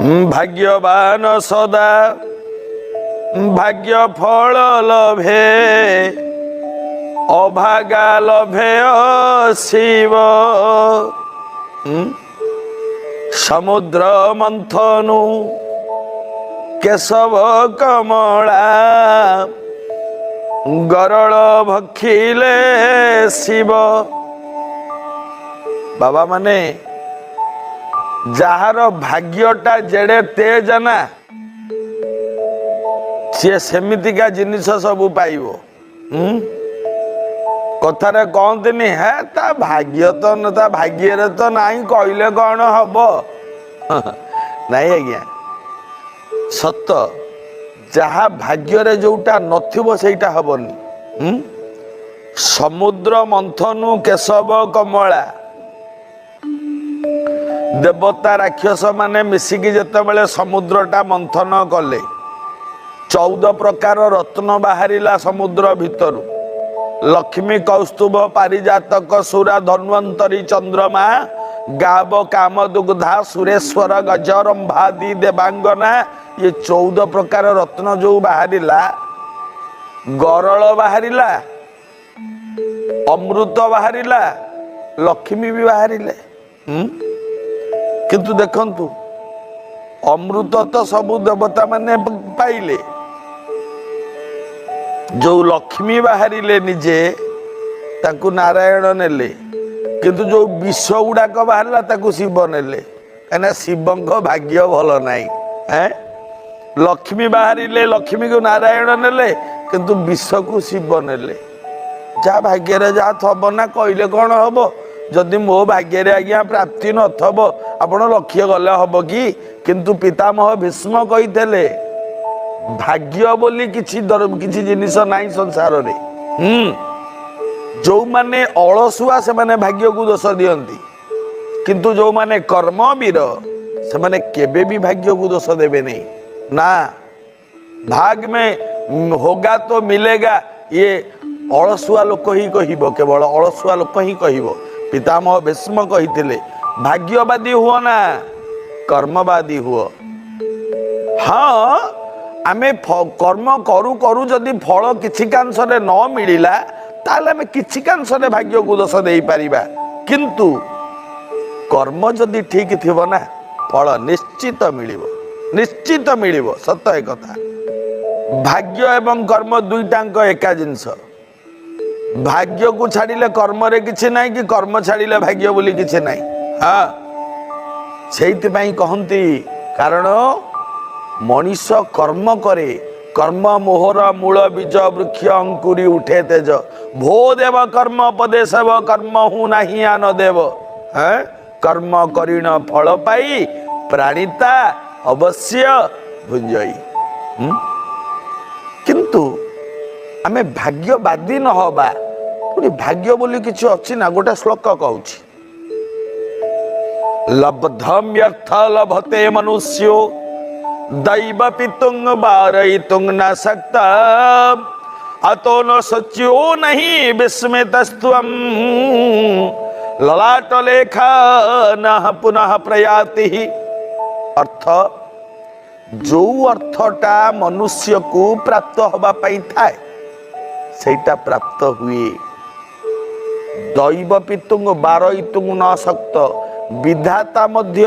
ଭାଗ୍ୟବାନ ସଦା ଭାଗ୍ୟ ଫଳ ଲଭେ ଅଭାଗା ଲଭେ ଶିବ। ସମୁଦ୍ର ମନ୍ଥନୁ କେଶବ କମଳା ଗରଳ ଭକ୍ଷିଲେ ଶିବ। ବାବା ମାନେ ଯାହାର ଭାଗ୍ୟଟା ଯେଡ଼େ ତେଜ ନା ସିଏ ସେମିତିକା ଜିନିଷ ସବୁ ପାଇବ। କଥାରେ କହନ୍ତିନି ହେ ତା ଭାଗ୍ୟ ତ ତା ଭାଗ୍ୟରେ ତ ନାହିଁ କହିଲେ କଣ ହବ। ନାଇଁ ଆଜ୍ଞା, ସତ। ଯାହା ଭାଗ୍ୟରେ ଯୋଉଟା ନଥିବ ସେଇଟା ହବନି। ସମୁଦ୍ର ମନ୍ଥନୁ କେଶବ କମଳା। ଦେବତା ରାକ୍ଷସ ମାନେ ମିଶିକି ଯେତେବେଳେ ସମୁଦ୍ରଟା ମନ୍ଥନ କଲେ 14 ପ୍ରକାର ରତ୍ନ ବାହାରିଲା ସମୁଦ୍ର ଭିତରୁ। ଲକ୍ଷ୍ମୀ କୌସ୍ତୁଭ ପାରିଜାତକ ସୁରା ଧନ୍ୱନ୍ତରୀ ଚନ୍ଦ୍ରମା ଗାବ କାମ ଦୁଗ୍ଧା ସୁରେଶ୍ୱର ଗଜରମ୍ଭାଦି ଦେବାଙ୍ଗନା। ये 14 ପ୍ରକାର ରତ୍ନ ଯୋଉ ବାହାରିଲା, ଗରଳ ବାହାରିଲା, ଅମୃତ ବାହାରିଲା, ଲକ୍ଷ୍ମୀ ବି ବାହାରିଲେ। କିନ୍ତୁ ଦେଖନ୍ତୁ ଅମୃତ ତ ସବୁ ଦେବତା ମାନେ ପାଇଲେ, ଯୋଉ ଲକ୍ଷ୍ମୀ ବାହାରିଲେ ନିଜେ ତାକୁ ନାରାୟଣ ନେଲେ, କିନ୍ତୁ ଯୋଉ ବିଷ ଗୁଡାକ ବାହାରିଲା ତାକୁ ଶିବ ନେଲେ। କାହିଁକିନା ଶିବଙ୍କ ଭାଗ୍ୟ ଭଲ ନାହିଁ। ଲକ୍ଷ୍ମୀ ବାହାରିଲେ, ଲକ୍ଷ୍ମୀକୁ ନାରାୟଣ ନେଲେ, କିନ୍ତୁ ବିଷକୁ ଶିବ ନେଲେ। ଯାହା ଭାଗ୍ୟରେ ଯାହା ଥବ ନା କହିଲେ କଣ ହବ। ଯଦି ମୋ ଭାଗ୍ୟରେ ଆଜ୍ଞା ପ୍ରାପ୍ତି ନଥବ ଆପଣ ଲକ୍ଷ୍ୟ ଗଲେ ହବ କି। କିନ୍ତୁ ପିତାମହ ଭୀଷ୍ମ କହିଥିଲେ ଭାଗ୍ୟ ବୋଲି କିଛି ଜିନିଷ ନାହିଁ ସଂସାରରେ। ଯୋଉମାନେ ଅଳସୁଆ ସେମାନେ ଭାଗ୍ୟକୁ ଦୋଷ ଦିଅନ୍ତି, କିନ୍ତୁ ଯୋଉମାନେ କର୍ମବୀର ସେମାନେ କେବେ ବି ଭାଗ୍ୟକୁ ଦୋଷ ଦେବେ ନାହିଁ। ନା ଭାଗ ମେ ହୋଗା ତ ମିଲେଗା, ଇଏ ଅଳସୁଆ ଲୋକ ହିଁ କହିବ, କେବଳ ଅଳସୁଆ ଲୋକ ହିଁ କହିବ। ପିତାମହ ଭୀଷ୍ମ କହିଥିଲେ ଭାଗ୍ୟବାଦୀ ହୁଅ ନା କର୍ମବାଦୀ ହୁଅ। ହଁ, ଆମେ କର୍ମ କରୁ କରୁ ଯଦି ଫଳ କିଛି କାଂଶରେ ନ ମିଳିଲା ତାହେଲେ ଆମେ କିଛି କାଂଶରେ ଭାଗ୍ୟକୁ ଦୋଷ ଦେଇପାରିବା। କିନ୍ତୁ କର୍ମ ଯଦି ଠିକ ଥିବ ନା ଫଳ ନିଶ୍ଚିତ ମିଳିବ, ନିଶ୍ଚିତ ମିଳିବ। ସତ ଏ କଥା। ଭାଗ୍ୟ ଏବଂ କର୍ମ ଦୁଇଟାଙ୍କ ଏକା ଜିନିଷ। ଭାଗ୍ୟକୁ ଛାଡ଼ିଲେ କର୍ମରେ କିଛି ନାହିଁ, କି କର୍ମ ଛାଡ଼ିଲେ ଭାଗ୍ୟ ବୋଲି କିଛି ନାହିଁ। ହଁ, ସେଇଥିପାଇଁ କହନ୍ତି କାରଣ ମଣିଷ କର୍ମ କରେ, କର୍ମ ମୋହର ମୂଳ ବୀଜ ବୃକ୍ଷ ଅଙ୍କୁରି ଉଠେ ତେଜ। ଭୋ ଦେବ କର୍ମ ପଦେଶବ କର୍ମ ହୁ ନାହିଁ ଆନ ଦେବ। କର୍ମ କରିଣ ଫଳ ପାଇ ପ୍ରାଣିତା ଅବଶ୍ୟ ଭୁଞ୍ଜଇ। କିନ୍ତୁ ଆମେ ଭାଗ୍ୟବାଦୀ ନ ହବା। ପୁଣି ଭାଗ୍ୟ ବୋଲି କିଛି ଅଛି ନା, ଗୋଟେ ଶ୍ଲୋକ କହୁଛି ଲବ୍ଧମ୍ୟର୍ଥ ଲଭତେ ମନୁଷ୍ୟୋ ଦୈବ ପିତୁଂ ବାରୟିତୁଂ ନ ଶକ୍ତା अतो न सच्यो नहीं विस्मितस्त्वं ललाट लेखा न पुनः प्रयाति। अर्थ जो अर्थटा मनुष्य को प्राप्त होबा पाई थाए सेटा प्राप्त हुए। दैव पितुंग बारयितुंग न शक्त, विधाता मध्य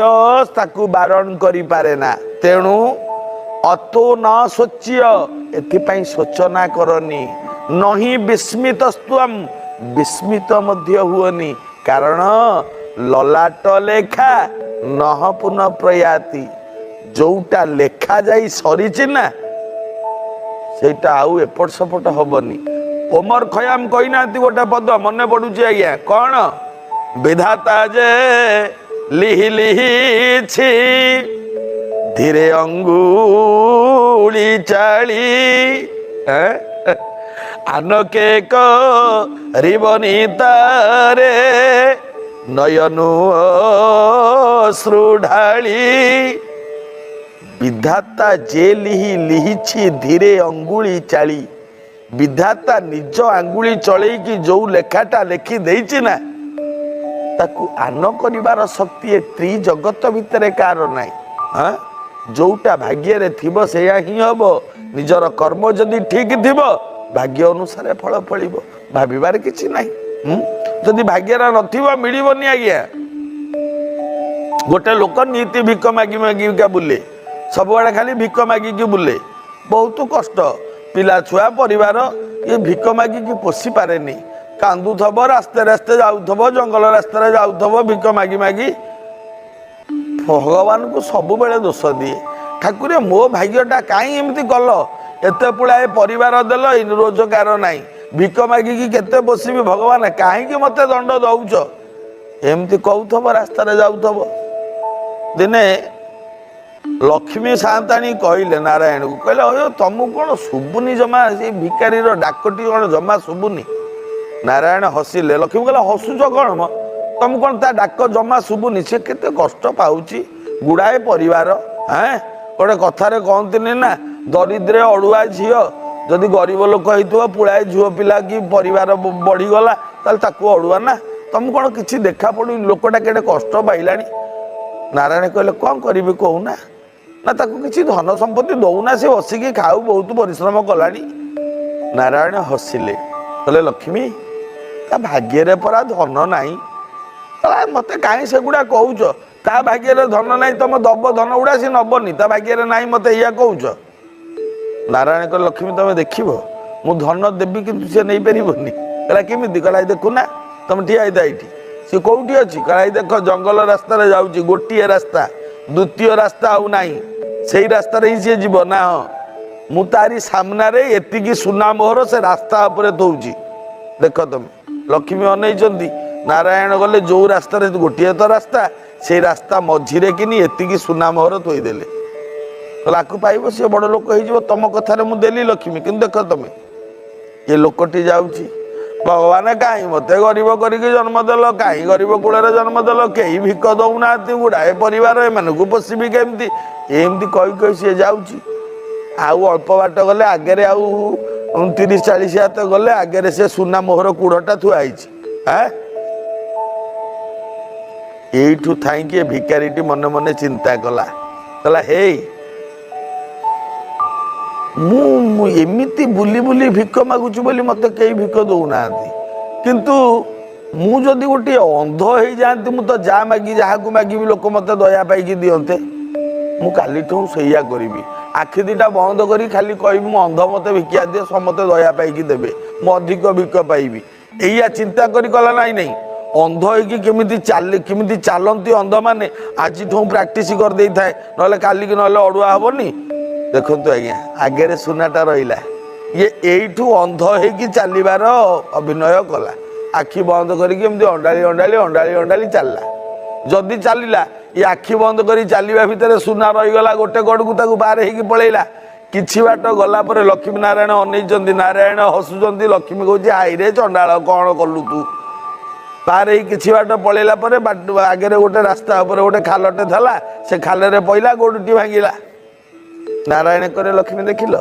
ताकू बारण करि पारे ना। तेणु अतो न सोच्य, एथिपाई सोचना करनी। नहीं विस्मितस्त्वं, विस्मित मध्य हुअनी। कारण ललाट लेखा नह पुनः प्रयाति। जोटा लेखा जाई सरीची ना सेटा आउ एपट सपट हबनी। ओमर खयाम कही ना गोटे पद मन पड़ुची आज्ञा, कौन विधाता जे लिहि लिहिछि धीरे अंगुली चाली आनके करिबनि तारे नयनु श्रुढाली। विधाता जे लिहि लिहिछि धीरे अंगुली चाली। विधाता निज आंगुली चले कि जो लेखाटा लेखि देइछि ना ताकू आन करिवार शक्ति त्रि जगत भितर कार नाही। जोटा भाग्य थिबो सेया ही हम निजर कर्म जदि ठीक थिबो भाग्य अनुसार फल फल भाबार कि ना जदि भाग्य नथिबो मिलबनी आज्ञा गोटे लोक नीति भिक मागी मागिका बुले सब आड़े खाली भिक मागिकी बुले बहुत कष्ट पिला छुआ परिवार ये भिक मागिकी पोषी पारे कांदुथब रास्ते रास्ते जाऊथब जंगल रास्ते जाऊथब भिक मागी मागी भगवान को सब बेले दोष दिए ठाकुर मो भाग्यटा कहीं एमती कल एत पुलाए परिवार देल रोजगार नाई भिक मागिकी केते बसबी भगवान कहीं मत दंड दौच एमती कहूथब रास्तार जाऊथब दिने लक्ष्मी साताणी कहले नारायण को कहले अयो तुमको कौन शुभुनी जमा से भिकारी डाकटी कौन जमा शुभुनी नारायण हसिले लक्ष्मी कहले हसुच कौन म तुम कौन ता डाक जमा शुभुनी से केते कष्ट पाउची गुड़ाए परिवार हाँ गोटे कथार कहती ना दरिद्रे अड़ुआ झील जदि गरीब लोक हो पुलाए झुओ पिला कि परिवार बढ़ीगला ताकू अड़ुआ ना तुम कौन किसी देखा पड़ू लोकटा केटे कष्ट पाइलानी नारायण कहले कौन करी कहूना ना ताकू किसी धन संपत्ति दौना से बसिकी खाऊ बहुत परिश्रम कलानी नारायण हसिले कहले लक्ष्मी ता भाग्य परा धन नाई मत कहीं सेगुड़ा कहूच ता भाग्य धन नाई तुम दब धन गुड़ा सी नबनी ता भाग्य नाई मत या कहूच नारायण कहले लक्ष्मी तुम देख मु धन देवी कि सी नहीं पारनि कहला केमी कहला देखुना तुम ठिया ये सी कौटी अच्छी कहला देख जंगल रास्ता जाऊँगी गोटे रास्ता द्वितीय रास्ता आउ नाई से रास्ता ही सी जीव ना मु तारी सामना रे एतिकी सुना मोहर से रास्ता उपरे दौची देख तुम लक्ष्मी अनई नारायण गले जो रास्ता गोटे तो रास्ता से रास्ता मझीरे कि एतिकी सुना मोहर थोदेले लाकू पाइब सी बड़ लोक हो तुम कथार मुझे लक्ष्मी कि देख तुम ये लोकटी जाऊँगी भगवान कहीं मत गरीब करके जन्म देल कहीं गरीब कूल जन्म देल कहीं भिक दौना गुड़ाए परिवार एम पोषी केमती एमती कही सी जाऊँगी आउ अल्प बाट गले आगे आउ 30-40 हाथ गले आगे से सुना मोहर कूड़टा थुआई एठू थी भिकारीटी मन मन चिंता कला कहला हे एमिति बुली बुली भिक मागुची बोली मत कई भिक दौना किंतु मु जदि गोटे अंध हो जाती मु तो जा मागी जहाँ को मागी लोक मत दया पाई दियंते मु काली सैया करी आखि दीटा बंद करी खाली कह अंध मत भिकिया दिए समते दया पाई देवे मु अधिक भिक पाइबी या चिंता करी कला नाई नहीं अंध होमिति चलती अंध माने आज प्राक्टिस कर दे थाए ना काली ना अड़ुआ हेनी देखु आज्ञा आगे सुनाटा रहा ये यू अंध हो चलबार अभिनय कला आखि बंद करके अंडाली अंडाली अंडाली अंडाली चलला जदि चलला ये आखि बंद कर चलवा भितर सुना रहीगला गोटे गड़ को बाहर हो पलैला किछि बाट गला पर लक्ष्मी नारायण अनई नारायण हसुंच लक्ष्मी कहे आई रे चंडाल कौन कलु तू बाहर ही किछि बाट पलैला आगे गोटे रास्ता उपर गोटे खालटे था से खाल पईला गोड़टी भांगिला नारायण करे लक्ष्मी देखिल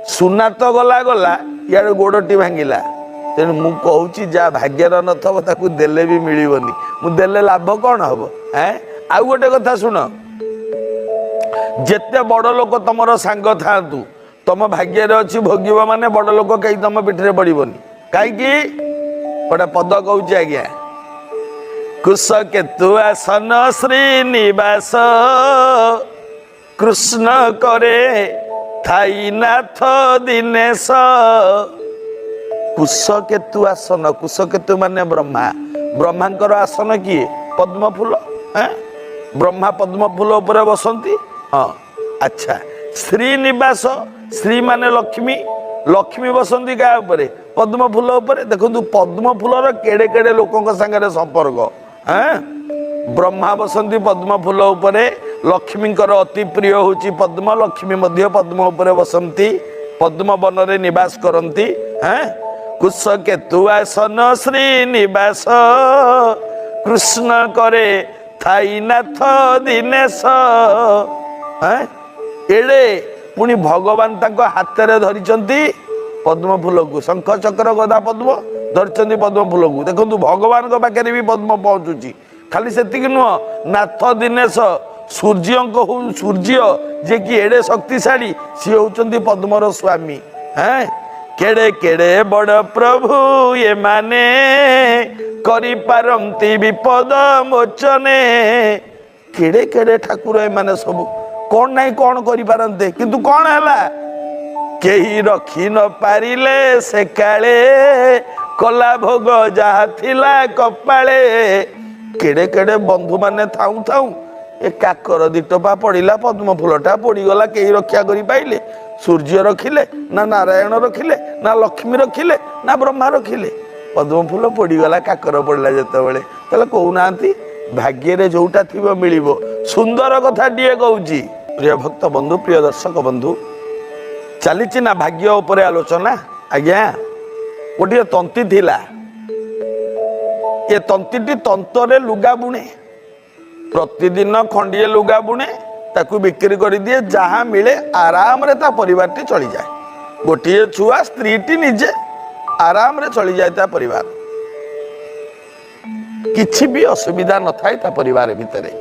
सुना तो गला गला यार गोड़टी भांगिला तेणु मु कहूँ जा भाग्यर नथब ताकू देले भी मिलबनी मु देले लाभ कौन हम हैं आउ गोटे कथा शुण जेते बड़ लोक तुम सांग था तुम भाग्य अच्छी भोगव माने बड़ लोक कहीं तुम पिठरे पड़बनी कहीं गोटे पद कहूँ आज्ञा कुश केतु आसन श्रीनिवास कृष्ण करे थाई नाथ दिनेश कुश केतु आसन कुश केतु माने ब्रह्मा ब्रह्मांकर आसन किए पद्म फूल ब्रह्मा पद्म फूल उपर बसंती हाँ अच्छा श्रीनिवास श्री माने लक्ष्मी लक्ष्मी बसंती क्या उपरे पद्म फूल उपरे देखु पद्म फूलर केड़े केड़े लोकों संगे संपर्क ब्रह्मा बसंती पद्म फूल उपरे लक्ष्मी अति प्रिय होची पद्म लक्ष्मी मध्य पद्म उपरे बसंती पद्म वन रे निवास करती कुश केतु आसन श्रीनिवास कृष्ण करे थाई नाथ दिनेश एड़े पुणी भगवान तांको हाथ रे धरिचंती पद्म फूल को शंख चक्र गदा पद्म धरिचंती पद्म फूल को देखो भगवान पाखे भी पद्म पहुंचुची खाली से नुह नाथ दिनेश सूर्य जे कि एडे शक्तिशाली सी होउचंदी पद्मर स्वामी। हैं केड़े केड़े बड़ प्रभु ये माने करि पारंती विपद मोचने। केड़े केड़े ठाकुर ए माने सब कौन नहीं कौन करि पारंते किंतु कौन हैला केही रखी न पारिले से काले कला भोग जहा थिला कपाळे। केड़े केड़े बंधु माने थाऊ थाऊ ए काकर दिटपा पड़िला पद्म फूलटा पड़ीगला केही रक्षा करि पाइले। सूर्य रखिले ना नारायण रखिले ना लक्ष्मी रखिले ना ब्रह्मा रखिले पद्म फूल पड़ीगला काकर पड़ला जेतेबेले तले कहूना भाग्य रे जोटा थिबो मिलिबो। सुंदर कथा टिए कहूची प्रिय भक्त बंधु प्रिय दर्शक बंधु चली ना भाग्य उपरे आलोचना। आज्ञा गोटे तंती थिला ये तंती तंतरे लुगा बुणे प्रतिदिन खंडिए लुगा बुणे ताकू बिक्री कर दिए जहाँ मिले आराम रे ता परिवार टी चली जाए। गोटे छुआ स्त्री टी निजे आराम रे चली जाए ता परिवार किछि भी असुविधा न थाए ता परिवार भितरे।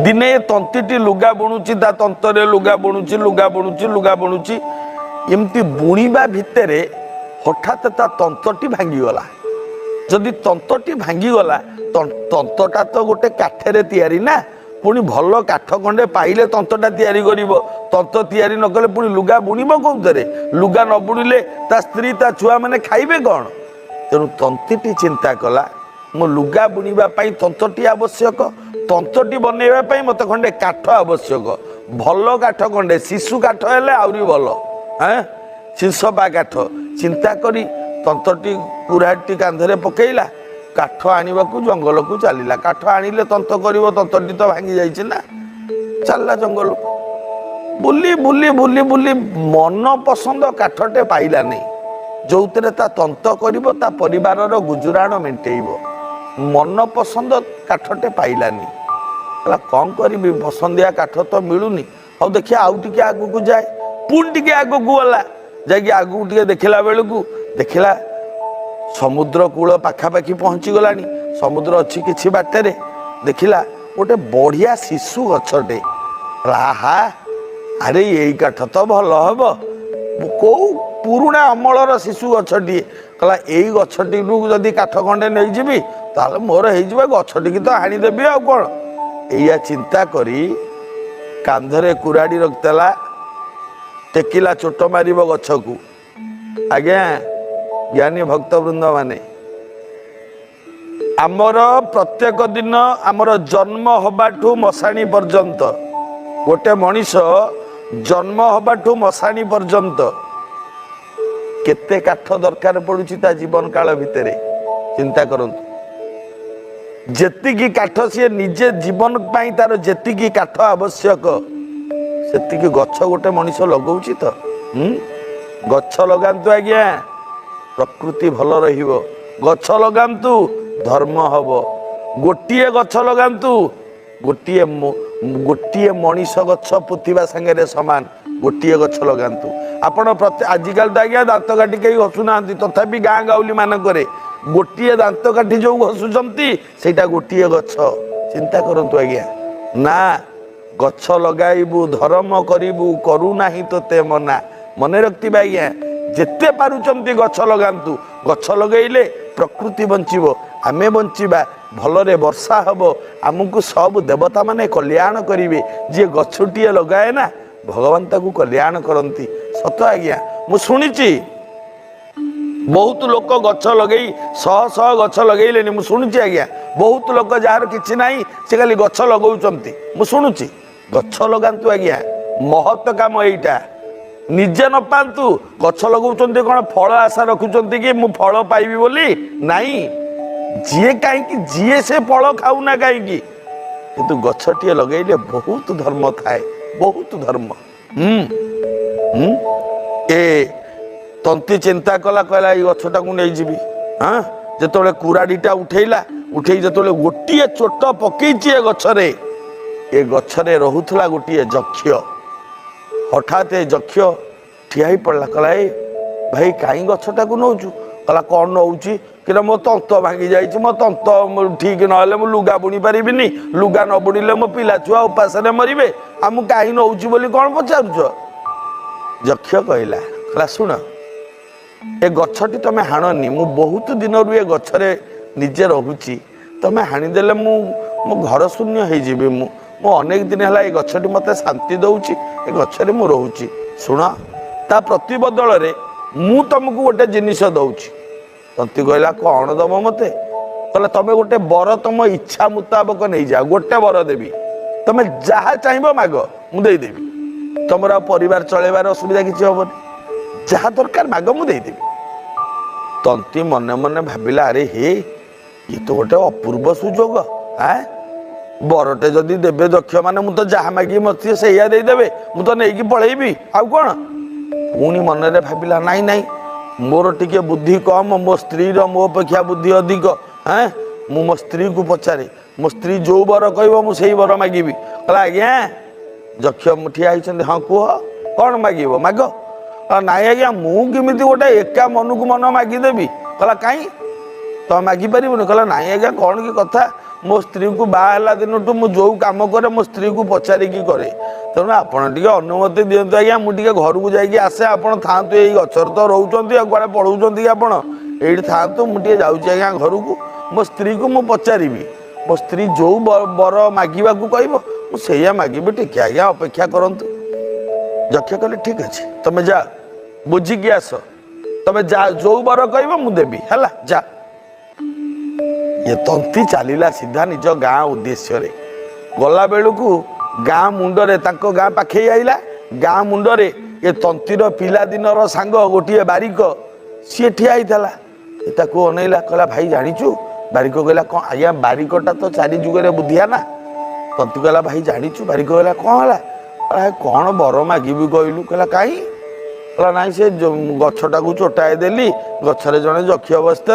दिने तंती लुगा बुणुची ता तंतरे लुगा बुणुची लुगा बुणुची लुगा बुणुची एमती बुणीबा भितरे हठात ता तंतटी भांगी गला। जदि तंतटी भांगी गला तंतटा तो गोटे काठरे तैयारी ना पुणी भल काठ खंडे पाइले तंतटा तैयारी करिवो। तंत तैयारी न कले पुणी लुगा बुणीबो कोउतरे लुगा न बुणीले ता स्त्री ता छुआ माने खाइबे कोन। तेणु तंतीटी चिंता कला मो लुगा बुणीबा पई तंतटी आवश्यक तंतटी बनेबा पई मते खंडे काठ आवश्यक भल काठ खंडे शिशु काठ हेले आउरी भल। हैं शीर्षपा काठ चिंता करी तंतटी कुराटी कांधरे पकेइला काठ आनिबाकू जंगल को चलिला। काठ आनिले तंत करिवो तंतटी तो भांगी जाइछि ना चलला जंगल बुली बुली बुली बुली मन पसंद काठटे पाइला नहीं जोउतरे ता तंत करिवो ता परिवारर गुजराण मेंटेइबो। मन पसंद काठटे पाइला नहीं कला कौन करी पसंदिया काठ तो मिलुनी। और देखिए आउ टिके आगु को जाए पुण टिके आगु को गला जाकि आगु टिके देखिला बेलकू देखिला समुद्र कूल पाखापाखि पहुँची गलानी। समुद्र अच्छी किछि बाटे देखिला गोटे बढ़िया शिशु गछटे राहा अरे यही काठ तो भल हम कौ पुरुणा अमलर शिशु गछटी कहला यही गछटी जदि काठ खंडे नहीं जीवी ताले मोर हो गछटी तो हाणीदेवी आ कौन या चिंता करी कांधरे कुराड़ी रखिला टेकिला चोट मार गछ को। आज्ञा ज्ञानी भक्त वृंद माने आमर प्रत्येक दिन आमर जन्म हबाठू मशाणी पर्यंत गोटे मनीष जन्म हबाठू मशाणी पर्यंत केते काठ दरकार पड़ुची ता जीवन काल भितरे चिंता करंतु। जेतिकी काठ सी निजे जीवन पाई तार जेतिकी काठ आवश्यक सेतिकी गछ गोटे मनीष लगौची तो गछ लगांतु आज्ञा प्रकृति भल रहिबो। गछ लगांतु धर्म हबो। गोटिए गछ लगांतु गोटिए गोटिए मनीष गछ पुतिबा संगे समान गोटिए गछ लगांतु। आपण आजिकल तो आज्ञा दांत काटी कहीं घसुना तथापि गाँ गाउली मानक गोटिए दांत काटी जो घसुचंती सेटा गोटिए गछ। चिंता करंतु आज्ञा ना गछ लगाइबू धर्म करिबू करू नाही तोते मना मने रखिबा आज्ञा जेते पारुचंती गछ लगांतु। गछ लगेइले प्रकृति बंचिबो आमे बंचिबा भलरे वर्षा हबो आमको सब देवता माने कल्याण करिवे। जे गछटिए लगाए ना भगवान ताकू कल्याण करंती सत आज्ञा मु सुनिची बहुत लोक गछ लगे शह शह गछ लगेले मु शुणुची आज्ञा बहुत लोक जार किछि नाही से खाली गछ लगाउचंती मु शुणुची गछ लगांतु आज्ञा महत्व काम एइटा निजे न पातु गछ लगाउचंती कोन फल आशा रखुचंती कि मु फल पाइबी बोली नाही जीए कहीं जीए से फल खाऊ ना कहीं किंतु गछटिए लगेले बहुत धर्म थाए बहुत धर्म। ए तंती चिंता कला कहला ये गछटा को नहीं जीवी। हाँ जो कुराड़ीटा उठेला उठे जो गोटे चोट पकईची ए गछरे ए गछरे रोला गोटे जक्ष हठात ए जक्ष ठिया ही पड़ला कहला ए भाई कहीं गछटा को नौचु कहला कौन नौची कि मो तंत भांगी जाइए मो तंत ठीक ना मु लुगा बुणी पारिनी लुगा न बुणिले मो पिला छुआ उपास मरबे आ मु कहीं नौची बोली कौन पचारुच यक्ष कहला शुण ए गछटी तुम हाणनी मु बहुत दिन रू ए गछरे निजे रोची तुम हाणीदे मो घर शून्य हो मु अनेक दिन है गछटी मत शांति दौची ए गछरे मु रोची शुण ता प्रतिबदल रे मु तुमको गोटे जिनिस दौची तंती कहला कौन दम मते कहला तुम गोटे बर तुम इच्छा मुताबक नहीं जा गोटे बर देवी तुम जहाँ चाहब माग मुदेदेवी तुम परिवार चलेबार असुविधा किसी हेनी जहाँ दरकार माग मुदेदेवी तंती मन मन भाविला अरे हे ये तो गोटे अपूर्व सुजोग बरटे जदि देवे दक्ष माने मु तो जहाँ मागी मत से देदेवे मु तो नहीं पलैबी आउ कौन पुणी मन में भाविला नाई नाई मोर टिके बुद्धि कम मो स्त्री मो अपेक्षा बुद्धि अधिक हाँ मु मो स्त्री को पचारे मो स्त्री जो बर कह मुझे बर मागिबी कहला आज्ञा यक्ष ठिया होती हाँ कह कौन मागिब माग नाई आज्ञा मुझे गोटे एका मन को मन मागिदेवी कहला कहीं तुम मागि पार कहला नाई आज्ञा कौन की कथा मो स्त्री को बाहला दिन मु जो कम करे मो स्त्री को पचारिकी करे तेणु आपड़ टे अनुमति दिंतु आज्ञा मुझे घर को जाइए आसे आप था गचर तो रोच कड़े पढ़ाऊँ आपड़ ये था मुझे जाऊँगी आज्ञा घर को मो स्त्री को मु पचारि मो स्त्री जो बर मागिबा कह से मागिबी टिके आज्ञा अपेक्षा करतु यक्ष कहले ठीक अच्छे तुम जा बुझिकी आस तुम जा जो बर कह मुदेवी है जा ये तंती चलला सीधा निज गाँ उद्देश्य गला बेलू गाँ मुंडरे गाँ पाखे आईला गाँ मुंडरे ये तंतीर पिलादिनर सांग गोटे बारिक सी ठिया अनैला कहला भाई जाचु बारिक कहला कौन आज्ञा बारिकटा तो चारि जुगे बुद्धिया ना तंती कहला भाई जाचु बारिक कहला कौन है कौन बर मागिबी कहलु कहला कहीं कहला नाई से गछटा को चोटाए देली गछरे जड़े यक्ष बसते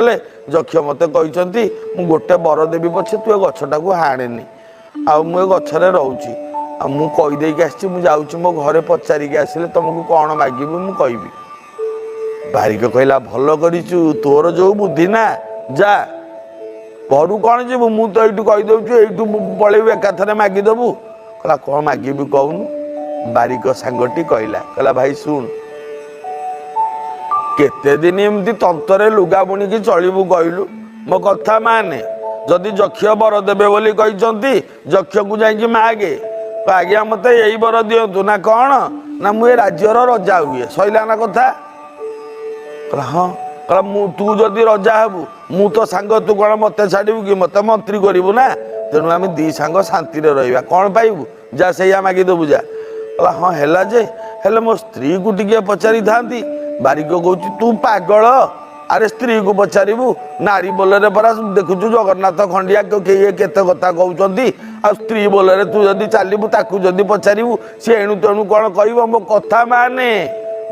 यक्ष मत कहते मु गोटे बर देवी पछे तु गछटा को हाणेनी आ मु गछरे रोची आ मु कहीदेकी आसी जाऊँ मो घरे पचारिकी आसिले तुमको कौन मागिबी मु कहबी बारिक कहला भल करिचु तोर जो बुद्धि ना जा घर कौन जीवु मु तो ये कहीदे यू पलैबू एकाथरे मागिदेबू कहला कौन मागिबी कहूनु बारिक सांगटी कहला भाई शुण केते दिन एमती तंतरे लुगा बुणिकी चलू कहलु मो कथा माने जदि यक्ष बर देवे बोली कहते यक्ष को जाइए मागे आज्ञा मत यही बर दिंतु ना कौन ना मुझे राज्यर रजा हुए सैला ना कथा कहला हाँ कहला तू जदि रजा हबु मु तो सांग तू कौन मत छाड़ू कि मत मंत्री करू ना तेणु आम दी सांग शांति रहा कौन पाइबू जा से मागिदेबू जा कहला हाँ है जे हेले मो स्त्री को टिके पचारि था बारिक कह तू पागल अरे स्त्री को पचारू नारी बोलरे परा देखुचु जगन्नाथ खंडिया किए केते कथा कहते आ स्त्री बोलरे तू जदि चलू ताकू जदि पचारू सी एणु तेणु कौन कह मो कथा माने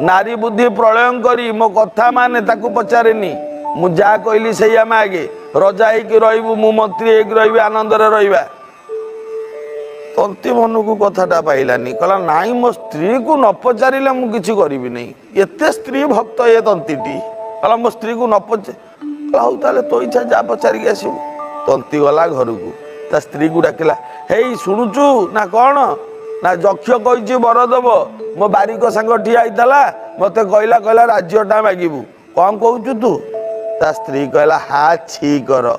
नारी बुद्धि प्रलय करी मो कथा माने ताकू पचारेनी मु जा कहली से मागे रजा होगी रही मु मंत्री होगी रही आनंद रहा तंती मन को कथाटा पाइलानी कहला नाई मो स्त्री को न पचारे मुझे करी नहीं एते स्त्री भक्त ये तंतीटी कहला मो स्त्री को न पचार हूँ ताले तो इच्छा जा पचारिक आसबू तंती गला घर को ता स्त्री को डाकिला हे शुणुचु ना कौन ना यक्ष कही बर दब मो बारिक सांग ठिया होता मत कहला राज्यटा मागिबू कौन कहू तू ता स्त्री कहला हा छी कर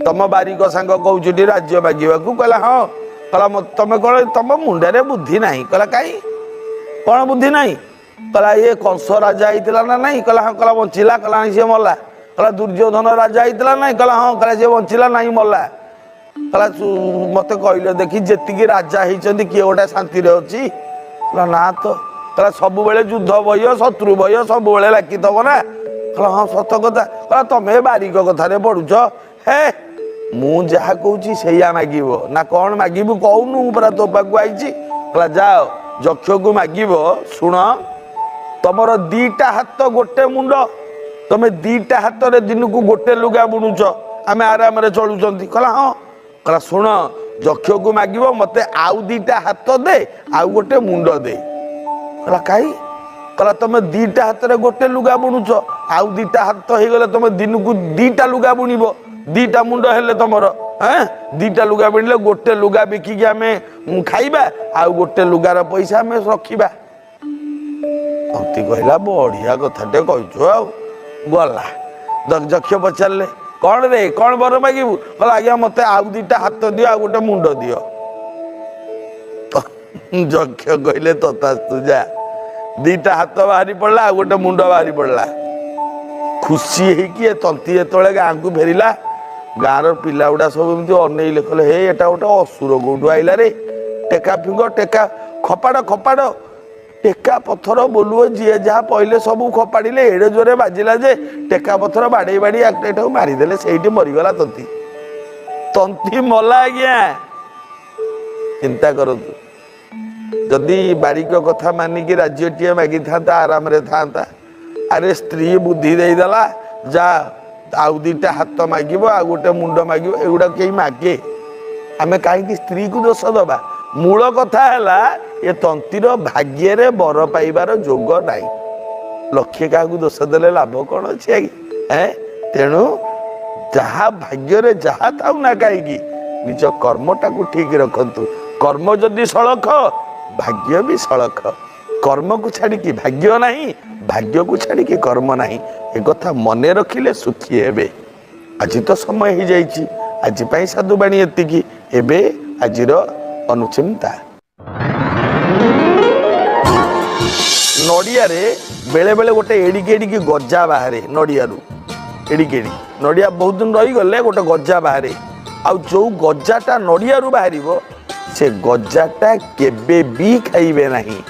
तम बारिक सांग कहूँ राज्य मागिबा कहला हाँ कहला तुम कौन तुम मुंडे बुद्धि ना कहला कहीं कौन बुद्धि ना कहला ये कंस राजा होता ना नहीं कहला हाँ कहला बंचिला कहला सी मला कहला दुर्योधन राजा होता ना कहला हाँ कहला सी बंचिला ना मला कहला मत कहले देखी जी राजा होती किए गोटे शांति अच्छी कहला ना तो कहला सब बेले युद्ध भय शत्रु भय सब बेले लागिथब ना कहला हाँ सत कथा कहला तुम बारिक कथार पढ़ुच हे मु जहा कहूँ से मागिब ना कौन मागिबू कहूनु पूरा तो पाक आई कहला जाओ यक्ष को मागिब शुण तुमर दीटा हाथ गोटे मुंड तुम दीटा हाथ रे दिन को गोटे लुगा बुणुच आम आराम चलुंट कहला हाँ कहला शुण यक्ष को मागिब मत आउ दीटा हाथ दे आउ गोटे मुंड दे कहला कहीं कहला तुम दीटा हाथ रे गोटे लुगा बुणुच आउ दीटा हाथ हो गले तुम दिन को दीटा लुगा बुणब दीटा मुंड हेले तुमर हाँ दीटा लुगा बुणिले गोटे लुगा बिकिकी आम खाइबा आ गोटे लुगार पैसा आम रखा तंती कहला बढ़िया कथाटे कह गला दक्ष पचारे कौन रे कौन बर मागिबू कहला आज्ञा मत आउ दीटा हाथ दियो आ गोटे मुंड दियो यक्ष कहले तथास्तु जा दीटा हाथ बाहरी पड़ला आ गोटे मुंड बाहरी पड़ला खुशी होगी तंती जो गाँ को फेरला गाँव पिला गुड़ा सब एमती अनइले कहले हे एटा गोटे असुर कौटू आइला रे टेका फिंग टेका खपाड़ खपाड़ टेका पथर बोलुओ जी जहाँ पहले सब खपाड़े एड़े जोरे बाजिला जे टेका पथर बाड़े बाड़ी एटा मारिदेले से मरीगला तंती तंती मला आज्ञा चिंता करतु जदि बारिक कथा मानिकी राज्यटीए मागी था आराम रे था अरे स्त्री बुद्धि देदेला जा आउ दीटा हाथ मागिब आ गोटे मुंड मागिब एगुड़ा कहीं मागे आम कहीं स्त्री को दोष दबा मूल कथा है ये तंतीर भाग्य रे बर पाइबार जोग नाई लक्ष्य क्या दोष देले लाभ कौन अच्छे तेणु जहा भाग्य रे जहा थाउ ना कहीं निज कर्मटा को ठीक रखंतु कर्म जदि सड़क भाग्य भी सड़क कर्म को छाड़ी भाग्य नहीं भाग्य को छाड़ी कर्म नहीं ए कथा मन रखिले सुखी हेबे आज तो समय हो जाइए आज साधु बाणी एतिकी एबे आजिर अनुचिंता नड़िया रे बेले बेले गोटे एडिकी एडिकी गजा बाहर नड़िया एडिकी एडिकी नड़िया बहुत दिन रही गले गोटे गजा बाहर आउ जो गजाटा नड़िया बाहर से गजाटा केबे भी खाइबे नहीं।